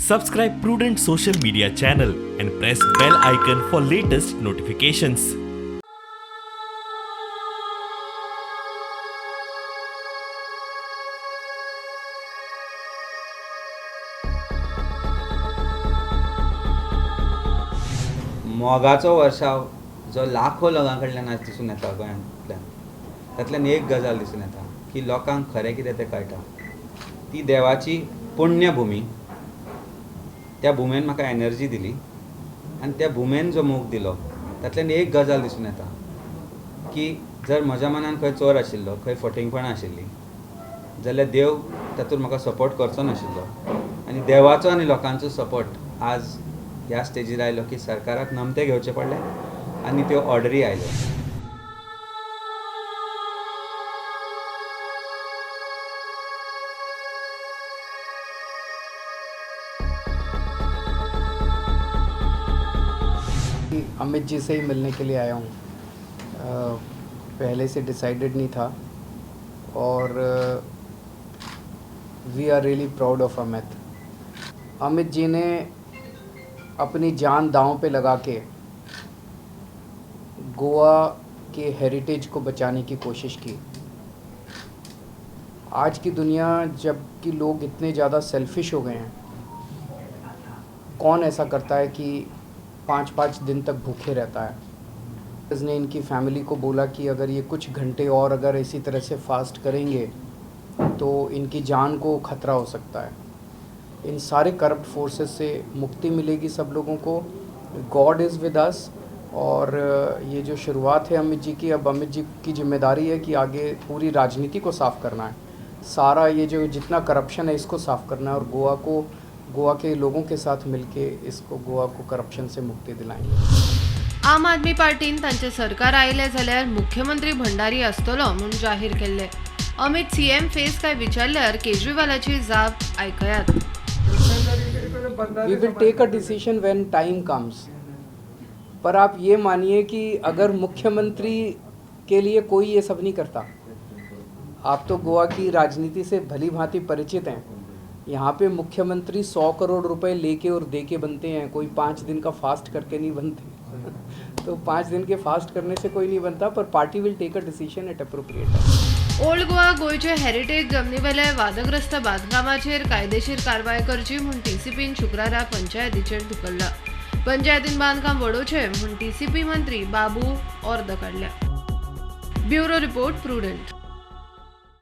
Subscribe Prudent social media channel and press bell icon for latest notifications. मोगाचो वर्षाव जो लाखो लोकां कडल्यान आज दिसून येता गोंयांतल्यान, तातूंतल्यान एक गजाल दिसून येता की लोकांक खरें कितें तें कळटा. ती देवाची पुण्यभुमी. त्या भुमेन म्हाका एनर्जी दिली आनी त्या भुमेन जो मोग दिलो तातूंतल्यान एक गजाल दिसून येता की जर म्हज्या मनान खंय चोर आशिल्लो, खंय फटिंगपणां आशिल्लीं जाल्यार देव तातूंत म्हाका सपोर्ट करचो नाशिल्लो. आनी देवाचो आनी लोकांचो सपोर्ट आज ह्या स्टेजीर आयलो की सरकाराक नमते घेवचे पडले आनी त्यो ऑर्डरी आयल्यो. अमित जी से ही मिलने के लिए आया हूँ. पहले से डिसाइडेड नहीं था और we are really proud of Amit. Amit ji ने अपनी जान दांव पे लगा के गोवा के हेरिटेज को बचाने की कोशिश की. आज की दुनिया जबकि लोग इतने ज़्यादा सेल्फिश हो गए हैं, कौन ऐसा करता है कि 5-5 दिन तक भूखे रहता है. इसने इनकी फैमिली को बोला कि अगर ये कुछ घंटे और अगर इसी तरह से फास्ट करेंगे तो इनकी जान को खतरा हो सकता है. इन सारे करप्ट फोर्सेस से मुक्ति मिलेगी सब लोगों को. God is with us. और ये जो शुरुआत है अमित जी की, अब अमित जी की जिम्मेदारी है कि आगे पूरी राजनीति को साफ़ करना है. सारा ये जो जितना करप्शन है इसको साफ़ करना है और गोवा के लोगों के साथ मिलके इसको गोवा को करप्शन से मुक्ति दिलाएंगे. आम आदमी पार्टीन तांचे सरकार आयले जाल्यार मुख्यमंत्री भंडारी आसतलो म्हणून जाहीर केल्ले. अमित सीएम फेस काय विचारल्यार केजरीवालाची जाप आयकयात. We will take a decision when time comes. पर आप ये मानिए कि अगर मुख्यमंत्री के लिए कोई ये सब नहीं करता. आप तो गोवा की राजनीति से भली भांति परिचित हैं. यहाँ पे मुख्यमंत्री 100 करोड़ रुपए लेके और दे के बनते हैं. कोई 5 दिन का फास्ट करके नहीं बनते. तो 5 दिन के फास्ट करने से कोई नहीं बनता. पर party will take a decision at appropriate time. Old Goa गोयचे हेरिटेज जमनीवेले वादग्रस्त बांदकामाचेर कायदेशीर कारवाय करची म्हूण टीसीपीन शुक्रारा पंचायतीचेर धुकल्ला. पंचायतीन बांदकाम वडोवचें म्हूण टीसीपी मंत्री बाबू अर्द काडल्या. Bureau report prudent.